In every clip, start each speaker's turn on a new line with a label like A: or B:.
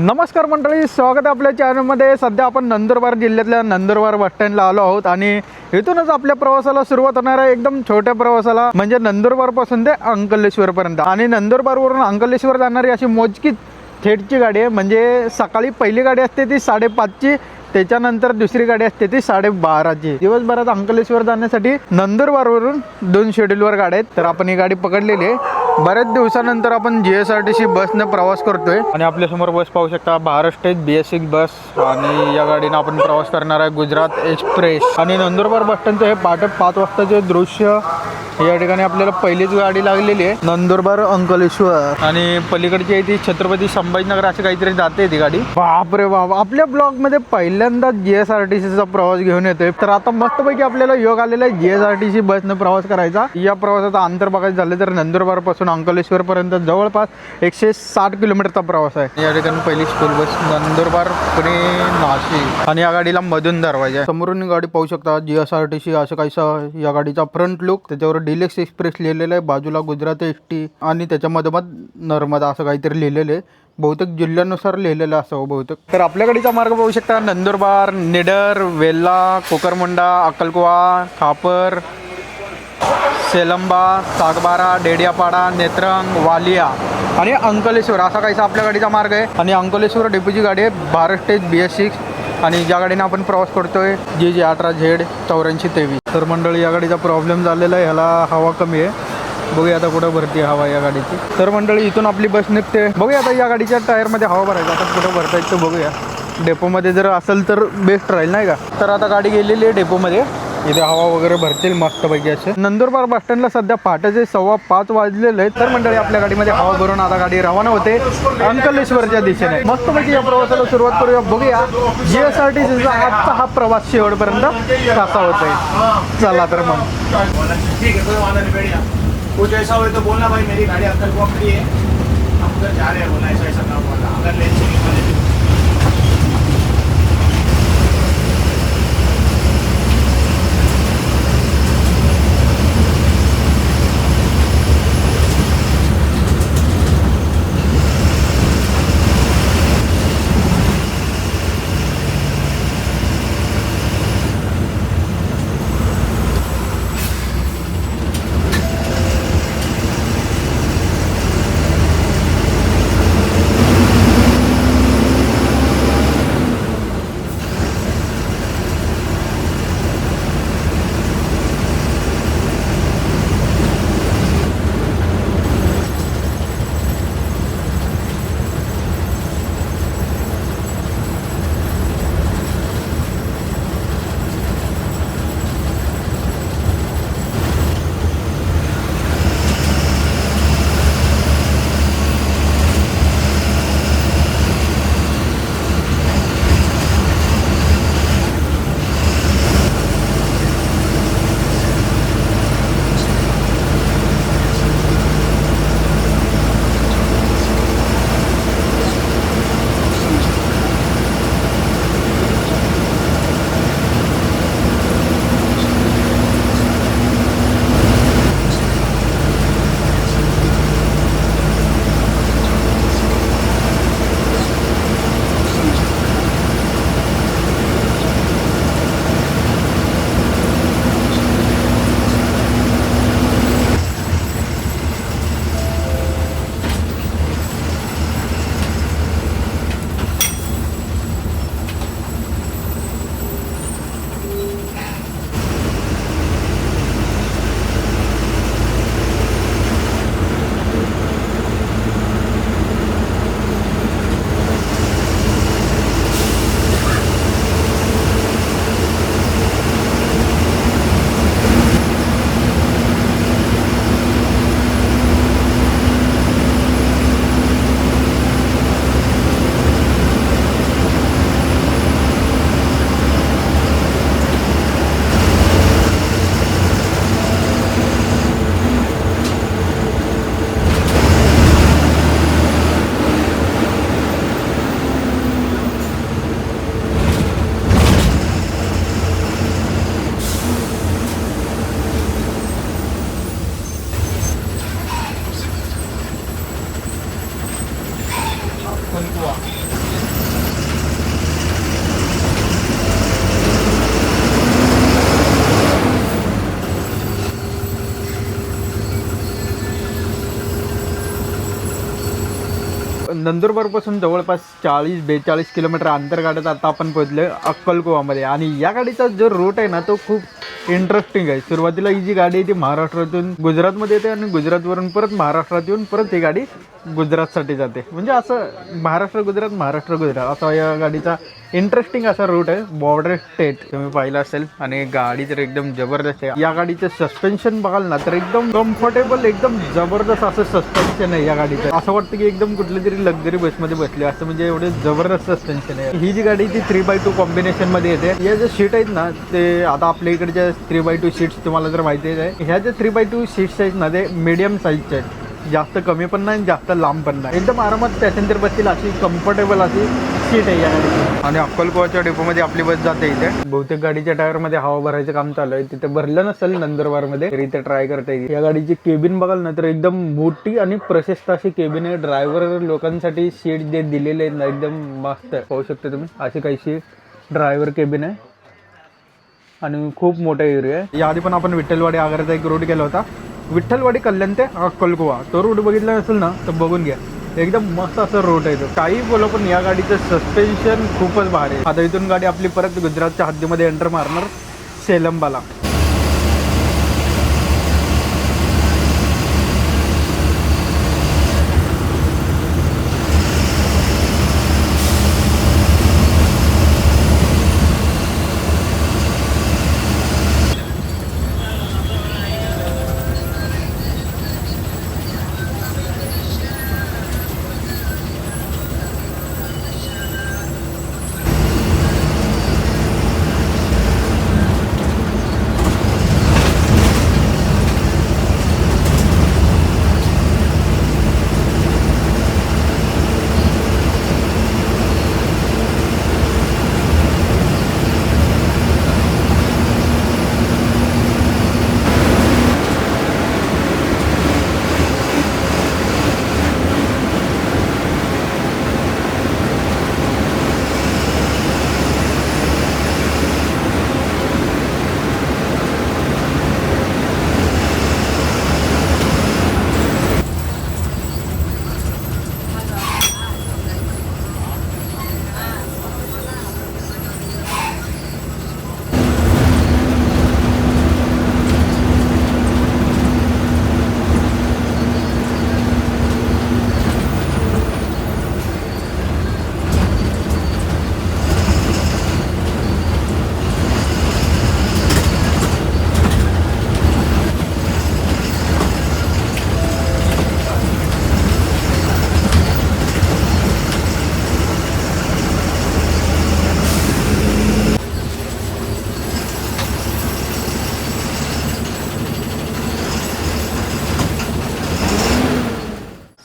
A: नमस्कार मंडळी, स्वागत आहे आपल्या चॅनलमध्ये। सध्या आपण नंदुरबार जिल्ह्यातल्या नंदुरबार बस स्टँडला आलो आहोत आणि इथूनच आपल्या प्रवासाला सुरुवात होणार आहे, एकदम छोट्या प्रवासाला, म्हणजे नंदुरबार पासून ते अंकलेश्वर पर्यंत। आणि नंदुरबारवरून अंकलेश्वर जाणारी अशी मोजकी थेटची गाडी आहे। म्हणजे सकाळी पहिली गाडी असते ती 5:30ची, त्याच्यानंतर दुसरी गाडी असते ती 12:30ची। दिवसभरात अंकलेश्वर जाण्यासाठी नंदुरबारवरून 2 शेड्यूलवर गाड्या आहेत, तर आपण ही गाडी पकडलेली आहे। बरेच दिवसानंतर आपण GSRTC बसने प्रवास करतोय आणि आपल्या समोर बस पाहू शकता, महाराष्ट्र स्टेट BS6 बस। आणि या गाडीने आपण प्रवास करणार आहे गुजरात एक्सप्रेस। आणि नंदुरबार बस स्टँडचं हे पहाटे 5 वाजताचे दृश्य। या ठिकाणी आपल्याला पहिलीच गाडी लागलेली आहे, नंदुरबार अंकलेश्वर। आणि पलीकडची आहे ती छत्रपती संभाजीनगर अशी काहीतरी जाते ती गाडी। बापरे बाप, आपल्या ब्लॉगमध्ये पहिल्यांदा GSRTCचा प्रवास घेऊन येतोय। तर आता मस्तपैकी आपल्याला योग आलेला आहे GSRTC बसने प्रवास करायचा। या प्रवासाचा अंतर बघायचं झालं तर नंदुरबार पासून अंकलेश्वर पर्यंत जवळपास 160 किलोमीटरचा प्रवास आहे। या ठिकाणी पहिली स्कूल बस नंदुरबार पुणे नाशिक। आणि या गाडीला मधून दरवाजा आहे। समोरून गाडी पाहू शकता GSRTC असं काहीसा या गाडीचा फ्रंट लुक। त्याच्यावर डिलेक्स एक्सप्रेस लिहिलेलं आहे, बाजूला गुजरात ST आणि त्याच्यामध्ये मध नर्मदा असं काहीतरी लिहिलेलं आहे। बहुतेक जिल्ह्यानुसार लिहिलेलं असावं बहुतेक। तर आपल्या गाडीचा मार्ग पाहू शकता, नंदुरबार, निडर, वेल्ला, कोकरमुंडा, अक्कलकुवा, खापर, सेलंबा, सागबारा, डेडियापाडा, नेत्रंग, वालिया आणि अंकलेश्वर असा काहीसा आपल्या गाडीचा मार्ग आहे। आणि अंकलेश्वर डेपोची गाडी आहे, महाराष्ट्र स्टेट BS6। आणि ज्या गाडीने आपण प्रवास करतोय GJ 18Z 8423। तर मंडळी, या गाडीचा प्रॉब्लेम झालेला आहे, ह्याला हवा कमी आहे। बघूया आता कुठं भरती हवा या गाडीची। तर मंडळी, इथून आपली बस निघते। बघूया आता या गाडीच्या टायरमध्ये हवा भरायचा, आता कुठं भरता येतं बघूया। डेपोमध्ये जर असेल तर बेस्ट राहील नाही का। तर आता गाडी गेलेली आहे डेपोमध्ये, इथे हवा वगैरे भरतील मस्तपैकी असे। नंदुरबार बस स्टँडला सध्या पहाटेचे 5:15 वाजलेले आहेत। तर मंडळी, आपल्या गाडीमध्ये हवा भरून आता गाडी रवाना होते अंकलेश्वरच्या दिशेने। मस्तपैकी या प्रवासाला सुरुवात करूया। बघूया GSRTCचा आजचा हा प्रवास शेवटपर्यंत कसा होतोय। चला तर मग।
B: कुछ ऐसा हो तो बोलना भाई, मेरी गाड़ी अंकल को खड़ी है, हम उधर जा रहे हैं, बोला ऐसा ऐसा काम बोला, अगर ले
A: अक्कलकुवा नंदुरबारपासून जवळपास 40-42 किलोमीटर अंतर गाडत आता आपण पोहोचलो अक्कलकुवामध्ये. आणि या गाडीचा जो रूट आहे ना तो खूप इंटरेस्टिंग आहे. सुरुवातीला ही जी गाडी आहे ती महाराष्ट्रातून गुजरातमध्ये येते आणि गुजरातवरून परत महाराष्ट्रात येऊन परत ही गाडी गुजरातसाठी जाते. म्हणजे असं महाराष्ट्र गुजरात असा या गाडीचा इंटरेस्टिंग असा रूट आहे. बॉर्डर स्टेट तुम्ही पाहिलं असेल. आणि गाडी तर एकदम जबरदस्त आहे. या गाडीचं सस्पेन्शन बघाल ना तर एकदम कम्फर्टेबल एकदम जबरदस्त असं सस्पेन्शन आहे या गाडीचं. असं वाटतं की एकदम कुठल्या तरी लक्झरी बसमध्ये बसले असं. म्हणजे एवढे जबरदस्त सस्पेन्शन आहे. ही जी गाडी ती 3x2 कॉम्बिनेशन मध्ये येते. या जे सीट आहेत ना ते आता आपल्या इकडच्या 3x2 सीट्स तुम्हाला जर माहिती आहे ह्या जे 3x2 सीट्स आहेत ना ते मीडियम साईजचे आहेत. जास्त कमी पण नाही जास्त लांब पण नाही. एकदम आरामात पॅसेंजर बसतील अशी कम्फर्टेबल अशी सीट आहे या गाडीची. आणि अक्कलकुवाच्या डेपोमध्ये आपली बस जाते इथे. बहुतेक गाडीच्या टायरमध्ये हवा भरायचं काम चालू आहे. तिथे भरलं नसेल नंदुरबारमध्ये तर इथे ट्राय करता येईल. या गाडीची केबिन बघाल ना तर एकदम मोठी आणि प्रशस्त अशी केबिन आहे. ड्रायव्हर लोकांसाठी सीट जे दिलेले आहेत ना एकदम मस्त आहे. पाहू शकता तुम्ही अशी काहीशी ड्रायव्हर केबिन आहे आणि खूप मोठा एरिया आहे. याआधी पण आपण विठ्ठलवाडी आगाराचा एक रूट केला होता. विठ्ठलवाडी कल्याण ते अक्कलकुवा तो रूट बघितला नसेल ना तर बघून घ्या. एकदम मस्त असं रूट आहे तो. काही बोला पण या गाडीचं सस्पेन्शन खूपच भारी आहे. आता इथून गाडी आपली परत गुजरातच्या हद्दीमध्ये एंटर मारणार सेलंबाला.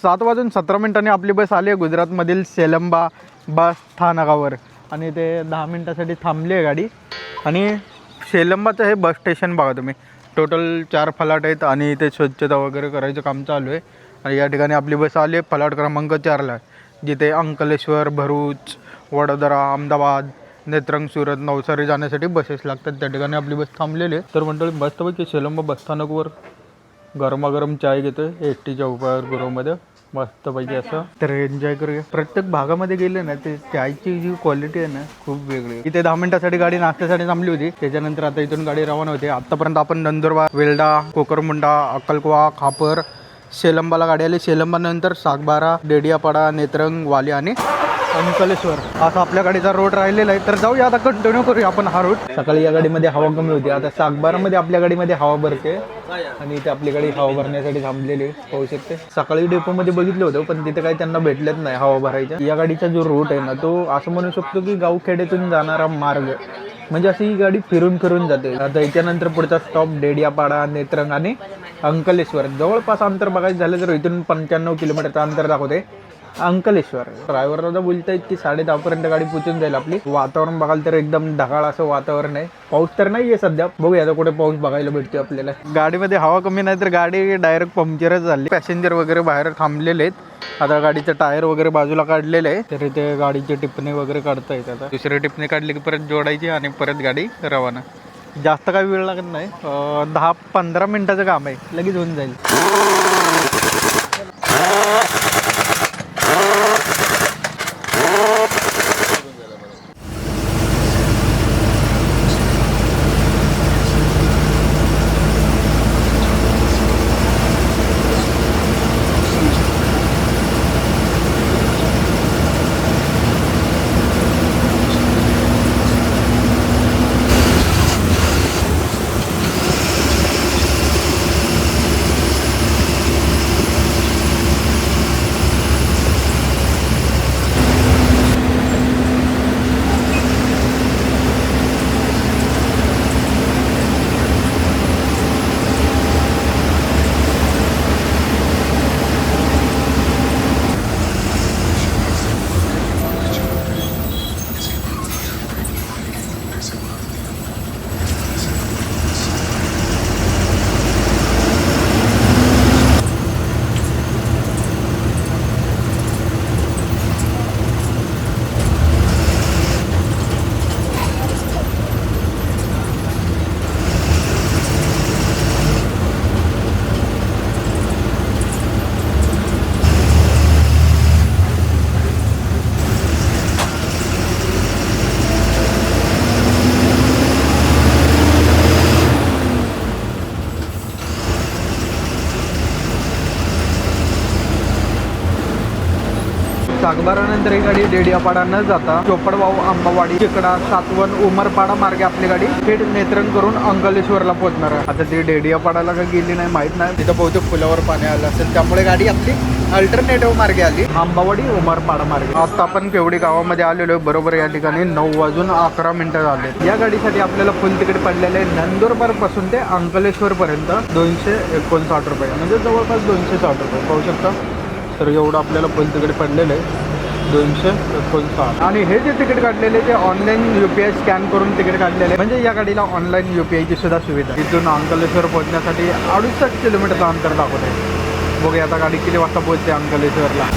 A: सात वाजून 17 मिनिटांनी आपली बस आली आहे गुजरातमधील सेलंबा बस स्थानकावर. आणि ते 10 मिनिटासाठी थांबली आहे गाडी. आणि सेलंबाचं हे बस स्टेशन बघा तुम्ही. टोटल 4 फलाट आहेत आणि ते स्वच्छता वगैरे करायचं काम चालू आहे. आणि या ठिकाणी आपली बस आली आहे फलाट क्रमांक 4ला. जिथे अंकलेश्वर, भरूच, वडोदरा, अहमदाबाद, नेत्रंग, सुरत, नवसारी जाण्यासाठी बसेस लागतात. त्या ठिकाणी आपली बस थांबलेली आहे. तर मंडळी मस्तपैकी सेलंबा बसस्थानकवर गरमागरम चाय घेतोय एसटीच्या उपाहारगृहामध्ये मस्तपैकी असं. तर एन्जॉय करूया. प्रत्येक भागामध्ये गेले ना ते चायची जी क्वालिटी आहे ना खूप वेगळी आहे. इथे 10 मिनिटासाठी गाडी नाश्त्यासाठी थांबली होती. त्याच्यानंतर आता इथून गाडी रवाना होते. आतापर्यंत आपण नंदुरबार, वेल्डा, कोकरमुंडा, अक्कलकुवा, खापर, सेलंबाला गाडी आली. सेलंबानंतर सागबारा, डेडियापाडा, नेत्रंग, वाली आणि अंकलेश्वर असा आपल्या गाडीचा रूट राहिलेला आहे. तर जाऊया आता कंटिन्यू करूया आपण हा रूट. सकाळी या गाडीमध्ये हवा कमी होती. आता सागबारामध्ये आपल्या गाडीमध्ये हवा भरते आणि इथे आपली गाडी हवा भरण्यासाठी थांबलेली होऊ शकते. सकाळी डेपोमध्ये बघितलं होतं पण तिथे काही त्यांना भेटलेच नाही हवा भरायच्या. या गाडीचा जो रूट आहे ना तो असं म्हणू शकतो की गावखेड्यातून जाणारा मार्ग. म्हणजे अशी ही गाडी फिरून फिरून जाते. आता याच्यानंतर पुढचा स्टॉप डेडियापाडा, नेत्रंग आणि अंकलेश्वर. जवळपास अंतर बघायचं झालं तर इथून 95 किलोमीटरचं अंतर दाखवते अंकलेश्वर. ड्रायव्हरला बोलतायत की 10:30 पर्यंत गाडी पोहोचून जाईल आपली. वातावरण बघाल तर एकदम ढगाळ असं वातावरण आहे. पाऊस तर नाही आहे सध्या. बघूया आता कुठे पाऊस बघायला भेटतो आपल्याला. गाडीमध्ये हवा कमी नाही तर गाडी डायरेक्ट पंक्चरच झाली. पॅसेंजर वगैरे बाहेर थांबलेले आहेत. आता गाडीचं टायर वगैरे बाजूला काढलेलं आहे. तर इथे गाडीचे टिपणे वगैरे काढता येत. आता दुसरे टिपणे काढले की परत जोडायची आणि परत गाडी रवाना. जास्त काही वेळ लागत नाही. 10-15 मिनिटाचं काम आहे. लगेच होऊन जाईल. सागबारानंतर ही गाडी डेडियापाडा न जाता चोपडवाव, आंबावाडी, चिकडा, सातवण, उमरपाडा मार्गे आपली गाडी थेट नेत्रण करून अंकलेश्वरला पोहोचणार आहे. आता ती डेडियापाडाला का गेली नाही माहित नाही, तिथं बहुतेक पुलावर पाणी आलं असेल, त्यामुळे गाडी आपली अल्टरनेटिव्ह मार्गे आली, आंबावाडी उमरपाडा मार्गे. आता आपण केवढी गावामध्ये आलेलो बरोबर या ठिकाणी 9:11 झाले. या गाडीसाठी आपल्याला फुल तिकीट पडलेले नंदुरबार पासून ते अंकलेश्वर पर्यंत 259 रुपये, म्हणजे जवळपास 260 रुपये पाहू शकता. तर एवढं आपल्याला फुल तिकीट पडलेलं आहे 259. आणि हे जे तिकीट काढलेले ते ऑनलाईन UPI स्कॅन करून तिकीट काढलेले, म्हणजे या गाडीला ऑनलाईन UPI ची सुद्धा सुविधा. इथून अंकलेश्वर पोहोचण्यासाठी 68 किलोमीटरचं अंतर दाखवत आहे. बघूया आता गाडी किती वाजता पोहोचते अंकलेश्वरला.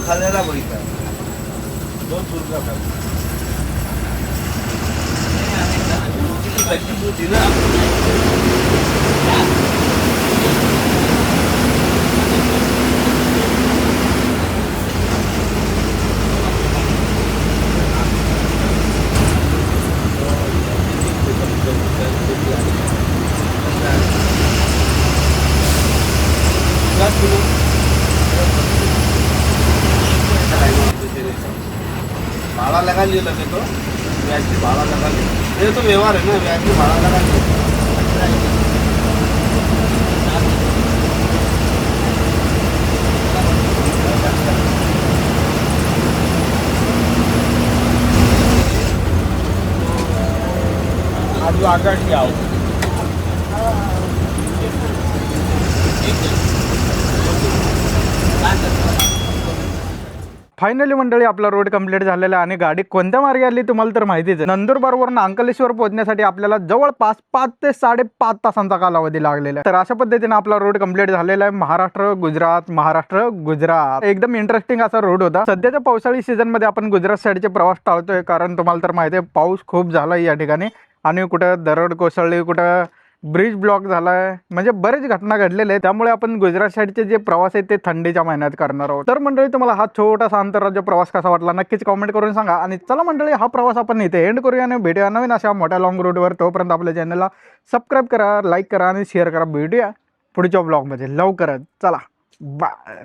B: खाल्लेला बघितला 2 सुरका भाड़ा लगा लिए लगे तो व्याज की भाड़ा लगा लिए, ये तो व्यवहार है ना, व्याज की भाड़ा लगा लिए. आज आगे आओ
A: फायनली मंडळी आपला रोड कंप्लीट झालेला आहे आणि गाडी कोणत्या मार्गे आली तुम्हाला तर माहितीच आहे. नंदुरबारवरून अंकलेश्वर पोहोचण्यासाठी आपल्याला जवळपास 5 ते 5.5 तासांचा कालावधी लागलेला आहे. तर अशा पद्धतीने आपला रोड कंप्लीट झालेला आहे. महाराष्ट्र गुजरात एकदम इंटरेस्टिंग असा रोड होता. सध्याच्या पावसाळी सीझन मध्ये आपण गुजरात साईडचे प्रवास टाळतोय, कारण तुम्हाला तर माहिती आहे पाऊस खूप झाला या ठिकाणी आणि कुठं दरड कोसळली, कुठं ब्रिज ब्लॉक झालाय, म्हणजे बरेच घटना घडलेल्या आहेत. त्यामुळे आपण गुजरात साईडचे जे प्रवास आहेत ते थंडीच्या महिन्यात करणार आहोत. तर मंडळी तुम्हाला हा छोटासा आंतरराज्य प्रवास कसा वाटला नक्कीच कमेंट करून सांगा. आणि चला मंडळी हा प्रवास आपण इथे एंड करूया आणि भेटूया नवीन अशा मोठ्या लॉंग रूटवर. तोपर्यंत आपल्या चॅनलला सबस्क्राईब करा, लाईक करा आणि शेअर करा. भेटूया पुढच्या ब्लॉगमध्ये लवकरच. चला बाय.